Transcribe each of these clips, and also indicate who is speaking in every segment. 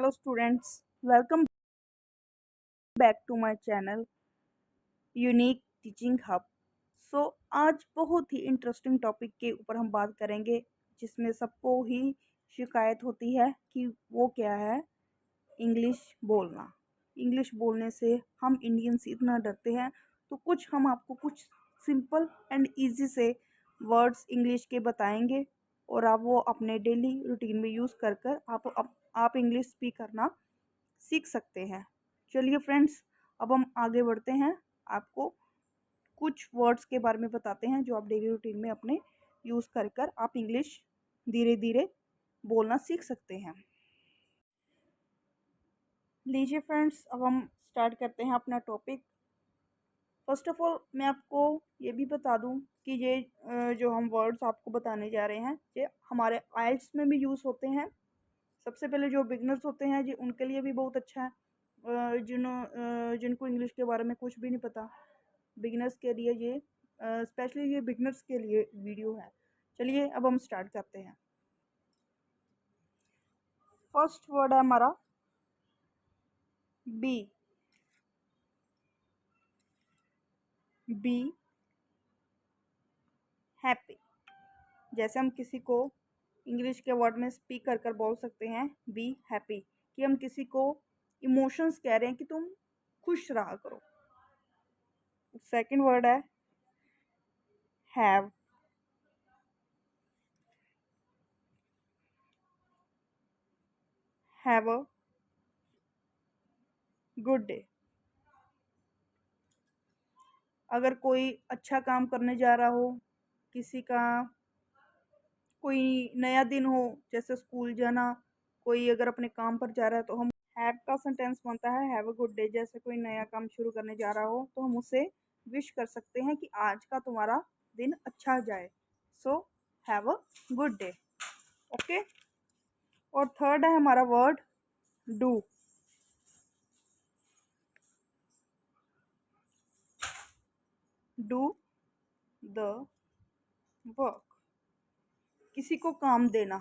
Speaker 1: Hello students, welcome back to my channel unique teaching hub. So आज बहुत ही interesting topic के ऊपर हम बात करेंगे, जिसमें सबको ही शिकायत होती है कि वो क्या है, इंग्लिश बोलना। इंग्लिश बोलने से हम इंडियंस इतना डरते हैं, तो हम आपको कुछ सिंपल एंड इजी से वर्ड्स इंग्लिश के बताएंगे और आप वो अपने डेली रूटीन में यूज़ कर कर आप इंग्लिश स्पीक करना सीख सकते हैं। चलिए फ्रेंड्स, अब हम आगे बढ़ते हैं। आपको कुछ वर्ड्स के बारे में बताते हैं जो आप डेली रूटीन में अपने यूज़ कर कर आप इंग्लिश धीरे धीरे बोलना सीख सकते हैं। लीजिए फ्रेंड्स, अब हम स्टार्ट करते हैं अपना टॉपिक। फर्स्ट ऑफ ऑल मैं आपको ये भी बता दूं कि ये जो हम वर्ड्स आपको बताने जा रहे हैं, ये हमारे आइल्स में भी यूज़ होते हैं। सबसे पहले जो बिगनर्स होते हैं जी, उनके लिए भी बहुत अच्छा है। जिनको इंग्लिश के बारे में कुछ भी नहीं पता, बिगनर्स के लिए ये स्पेशली ये बिगनर्स के लिए वीडियो है। चलिए अब हम स्टार्ट करते हैं। फर्स्ट वर्ड है हमारा बी। Be happy. जैसे हम किसी को इंग्लिश के वर्ड में स्पीक कर कर बोल सकते हैं बी हैप्पी, कि हम किसी को इमोशंस कह रहे हैं कि तुम खुश रहा करो। सेकंड वर्ड है have. Have a good day. अगर कोई अच्छा काम करने जा रहा हो, किसी का कोई नया दिन हो, जैसे स्कूल जाना, कोई अगर अपने काम पर जा रहा है, तो हम हैव का सेंटेंस बनता है हैव अ गुड डे। जैसे कोई नया काम शुरू करने जा रहा हो तो हम उसे विश कर सकते हैं कि आज का तुम्हारा दिन अच्छा जाए। So have a good day. Okay. और थर्ड है हमारा word do. Do the work. किसी को काम देना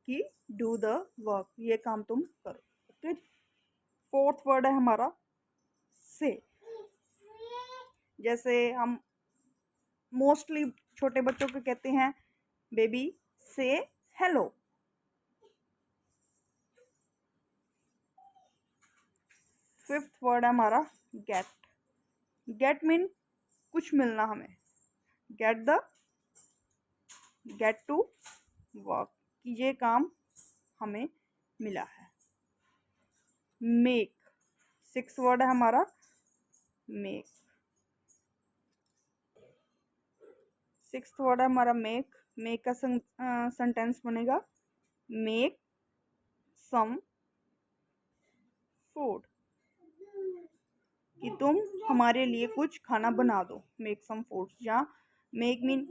Speaker 1: कि डू द वर्क, ये काम तुम करो। ओके। फोर्थ वर्ड है हमारा से। जैसे हम मोस्टली छोटे बच्चों को कहते हैं बेबी से हेलो। फिफ्थ वर्ड है हमारा गेट। गेट मीन कुछ मिलना हमें। गेट टू वर्क, कि ये काम हमें मिला है। मेक। सिक्स वर्ड है हमारा मेक। सिक्स्थ वर्ड है हमारा मेक। मेक का सेंटेंस बनेगा मेक सम फूड, कि तुम हमारे लिए कुछ खाना बना दो। मेक सम फूड, जहाँ मेक मीन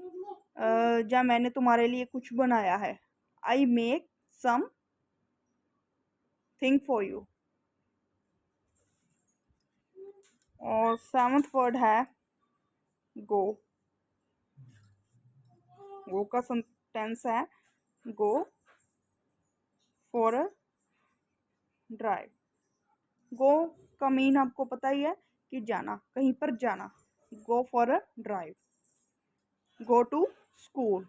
Speaker 1: जहाँ मैंने तुम्हारे लिए कुछ बनाया है। I make something for you. और सेवंथ वर्ड है गो। गो का सेंटेंस है गो फॉर अ ड्राइव। गो का मीन आपको पता ही है कि जाना, कहीं पर जाना। Go for a drive. Go to school.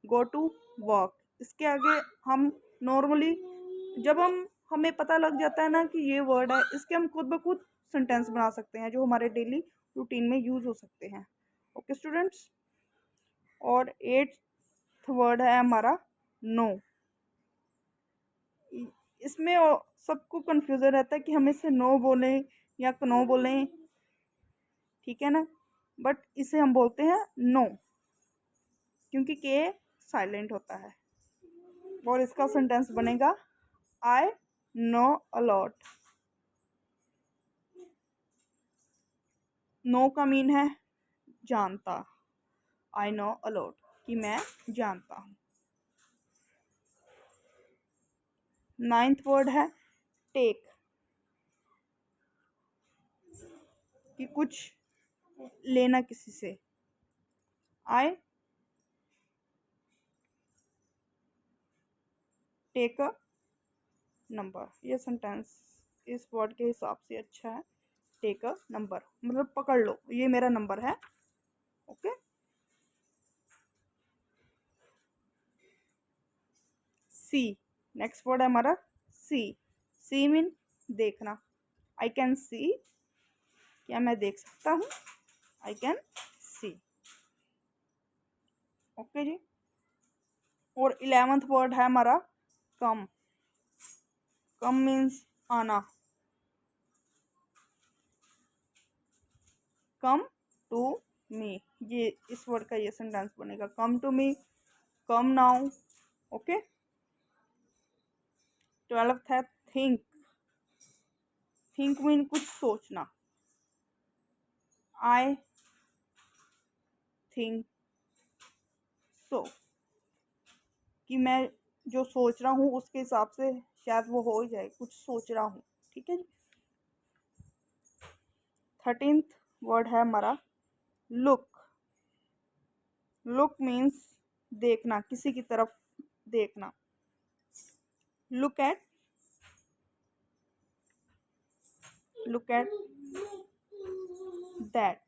Speaker 1: Go to work. इसके आगे हम नॉर्मली जब हमें पता लग जाता है ना कि ये वर्ड है, इसके हम खुद ब खुद सेंटेंस बना सकते हैं जो हमारे डेली रूटीन में यूज हो सकते हैं। Okay students. और एट्थ वर्ड है हमारा नो। इसमें सबको कंफ्यूजन रहता है कि हम इसे नो बोलें या नो बोलें, ठीक है ना। बट इसे हम बोलते हैं नो, क्योंकि के साइलेंट होता है। और इसका सेंटेंस बनेगा आई नो अलॉट। नो का मीन है जानता। आई नो अलॉट, कि मैं जानता हूँ। नाइन्थ वर्ड है टेक, कि कुछ लेना किसी से। I take a number. ये सेंटेंस इस वर्ड के हिसाब से अच्छा है। टेक अ नंबर मतलब पकड़ लो, ये मेरा नंबर है। ओके। सी, नेक्स्ट वर्ड है हमारा सी। सी मीन देखना। आई कैन सी, क्या मैं देख सकता हूँ। I can see. ओके जी। और 11th वर्ड है हमारा कम। कम मीन्स आना। कम टू मी, ये इस वर्ड का ये सेंटेंस बनेगा। Come to me, come now. Okay. 12th है थिंक। थिंक मीन कुछ सोचना। आई थिंक सो, कि मैं जो सोच रहा हूँ उसके हिसाब से शायद वो हो ही जाए, कुछ सोच रहा हूँ। ठीक है जी। 13th वर्ड है हमारा लुक। लुक मीन्स देखना, किसी की तरफ देखना। Look at, look at that,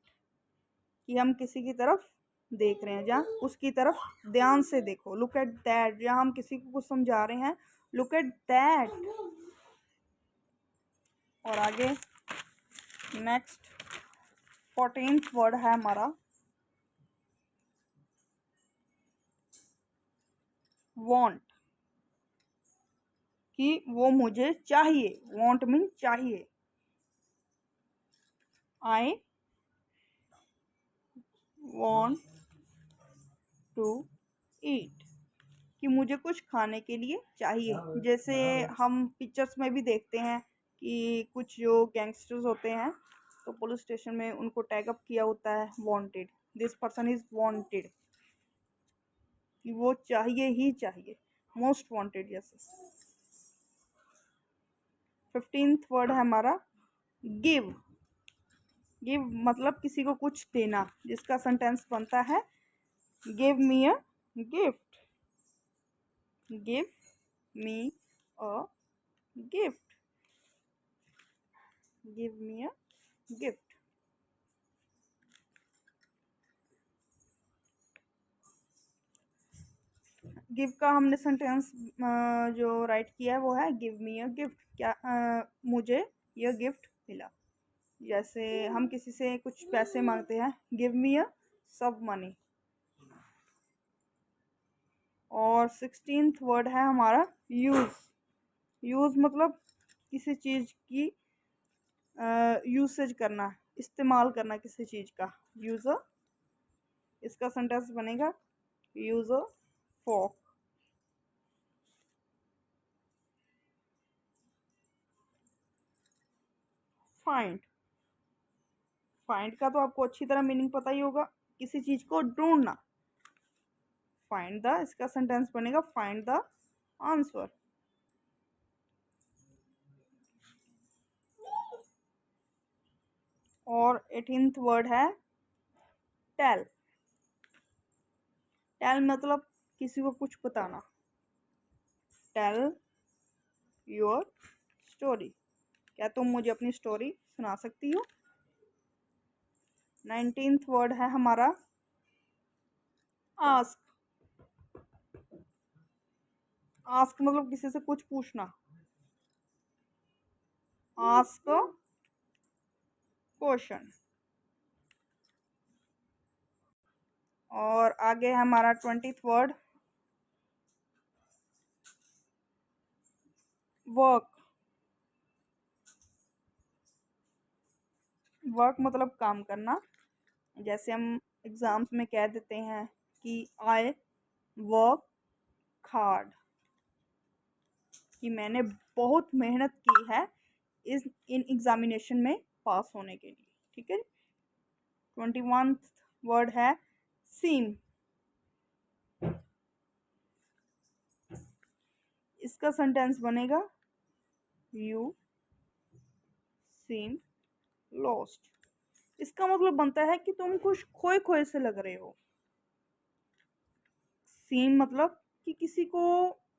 Speaker 1: कि हम किसी की तरफ देख रहे हैं, जहाँ उसकी तरफ ध्यान से देखो। लुक एट दैट, जहाँ हम किसी को कुछ समझा रहे हैं, लुक एट दैट। और आगे नेक्स्ट 14th वर्ड है हमारा वांट, कि वो मुझे चाहिए। वांट मीन चाहिए। आई वांट टू ईट, कि मुझे कुछ खाने के लिए चाहिए। जैसे हम पिक्चर्स में भी देखते हैं कि कुछ जो गैंगस्टर्स होते हैं तो पुलिस स्टेशन में उनको टैग अप किया होता है wanted, this person is wanted, कि वो चाहिए ही चाहिए। Most wanted. Yes. 15th word है हमारा गिव। गिव मतलब किसी को कुछ देना, जिसका सेंटेंस बनता है give me a gift. Give me a gift. Give me a gift. Give का हमने सेंटेंस जो राइट किया है वो है गिव मी अ गिफ्ट। क्या मुझे यह गिफ्ट मिला। जैसे हम किसी से कुछ पैसे मांगते हैं, गिव मी अ सब मनी। और 16th वर्ड है हमारा यूज। यूज मतलब किसी चीज की यूसेज करना, इस्तेमाल करना किसी चीज का। यूज। इसका सेंटेंस बनेगा use a fork. Find. Find का तो आपको अच्छी तरह मीनिंग पता ही होगा, किसी चीज को ढूंढना। फाइंड द, इसका सेंटेंस बनेगा फाइंड द आंसर। और 18th वर्ड है टेल। टेल मतलब किसी को कुछ बताना। टेल योर स्टोरी, क्या तुम मुझे अपनी स्टोरी सुना सकती हो। 19th वर्ड है हमारा आस्क। आस्क मतलब किसी से कुछ पूछना। Ask question. और आगे है हमारा 20th वर्ड वर्क। वर्क मतलब काम करना। जैसे हम एग्जाम्स में कह देते हैं कि आई वर्क हार्ड, कि मैंने बहुत मेहनत की है इस इन एग्जामिनेशन में पास होने के लिए। ठीक है। 21th वर्ड है सीम। इसका सेंटेंस बनेगा यू सीम लॉस्ट। इसका मतलब बनता है कि तुम कुछ खोए खोए से लग रहे हो। सीम मतलब कि किसी को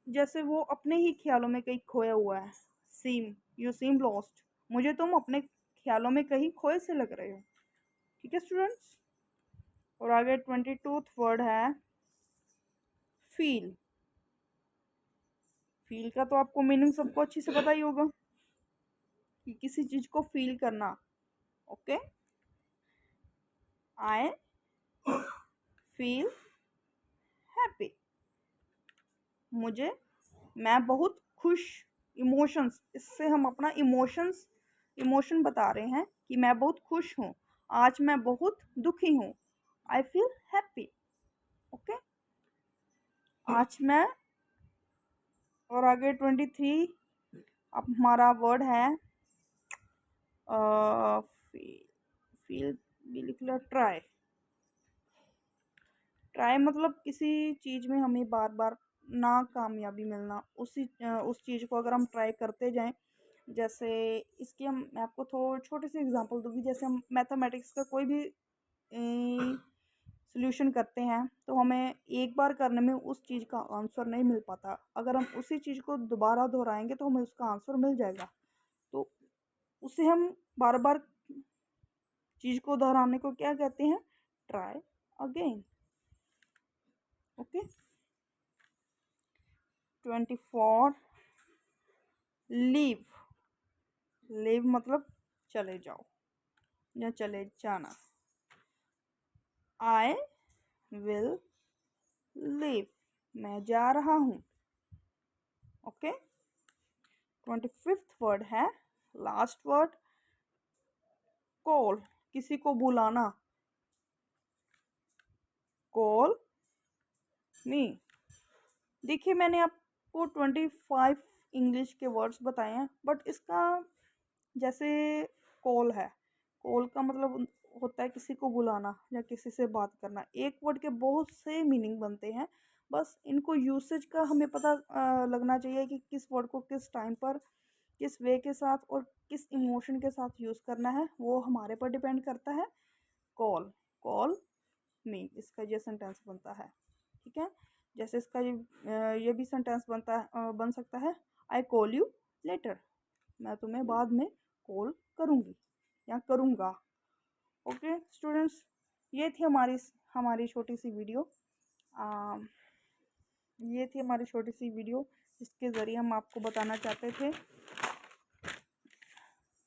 Speaker 1: जैसे वो अपने ही ख्यालों में कहीं खोया हुआ है। सीम, यू सीम लॉस्ट, मुझे तुम अपने ख्यालों में कहीं खोए से लग रहे हो। ठीक है स्टूडेंट्स। और आगे 22 वर्ड है फील। फील का तो आपको मीनिंग सबको अच्छी से पता ही होगा कि किसी चीज को फील करना। ओके, आई फील हैप्पी, मुझे, मैं बहुत खुश। इमोशंस, इससे हम अपना इमोशन बता रहे हैं कि मैं बहुत खुश हूँ, आज मैं बहुत दुखी हूँ। I feel happy. ओके, आज मैं। और आगे 23, अब हमारा वर्ड है फील। फील भी लिख लो, ट्राई। ट्राई मतलब किसी चीज में हमें बार बार नाकामयाबी मिलना, उस चीज को अगर हम ट्राई करते जाएं। जैसे इसकी मैं आपको थोड़ी छोटी सी एग्जांपल दूंगी। जैसे हम मैथमेटिक्स का कोई भी सॉल्यूशन करते हैं तो हमें एक बार करने में उस चीज़ का आंसर नहीं मिल पाता। अगर हम उसी चीज़ को दोबारा दोहराएंगे तो हमें उसका आंसर मिल जाएगा। तो उसे हम बार बार चीज़ को दोहराने को क्या कहते हैं? Try again. Okay, 24, leave. Leave मतलब चले जाओ या चले जाना। आई विल लीव, मैं जा रहा हूँ। ओके, 25th वर्ड है लास्ट वर्ड, कॉल। किसी को बुलाना, कॉल मी। देखिए मैंने आपको 25 इंग्लिश के वर्ड्स बताए हैं, बट इसका जैसे कॉल है, कॉल का मतलब होता है किसी को बुलाना या किसी से बात करना। एक वर्ड के बहुत से मीनिंग बनते हैं, बस इनको यूसेज का हमें पता लगना चाहिए कि किस वर्ड को किस टाइम पर किस वे के साथ और किस इमोशन के साथ यूज़ करना है, वो हमारे पर डिपेंड करता है। कॉल, कॉल मी, इसका ये सेंटेंस बनता है। ठीक है, जैसे इसका ये भी सेंटेंस बन सकता है, आई कॉल यू लेटर, मैं तुम्हें बाद में कॉल करूँगी या करूँगा। ओके स्टूडेंट्स, ये थी हमारी छोटी सी वीडियो। ये थी हमारी छोटी सी वीडियो जिसके ज़रिए हम आपको बताना चाहते थे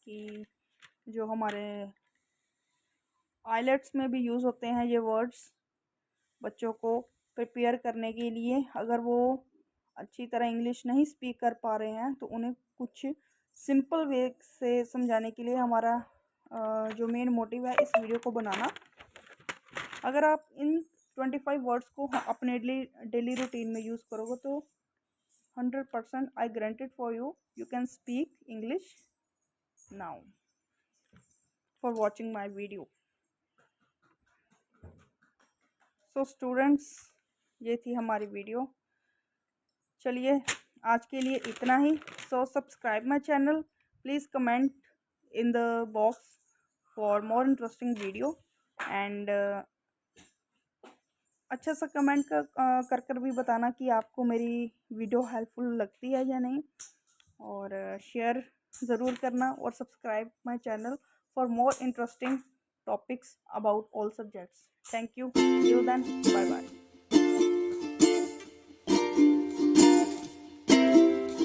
Speaker 1: कि जो हमारे आइलेट्स में भी यूज़ होते हैं ये वर्ड्स, बच्चों को प्रिपेयर करने के लिए। अगर वो अच्छी तरह इंग्लिश नहीं स्पीक कर पा रहे हैं तो उन्हें कुछ सिंपल वे से समझाने के लिए हमारा जो मेन मोटिव है इस वीडियो को बनाना। अगर आप इन 25 वर्ड्स को अपने डेली रूटीन में यूज़ करोगे तो 100% I granted for you, you can speak English now. For watching my video. So students, ये थी हमारी वीडियो। चलिए आज के लिए इतना ही। So subscribe my channel, please comment in the box for more interesting video and अच्छा सा कमेंट कर भी बताना कि आपको मेरी वीडियो हेल्पफुल लगती है या नहीं। और शेयर ज़रूर करना और subscribe my channel for more interesting topics about all subjects. Thank you, till then, bye bye.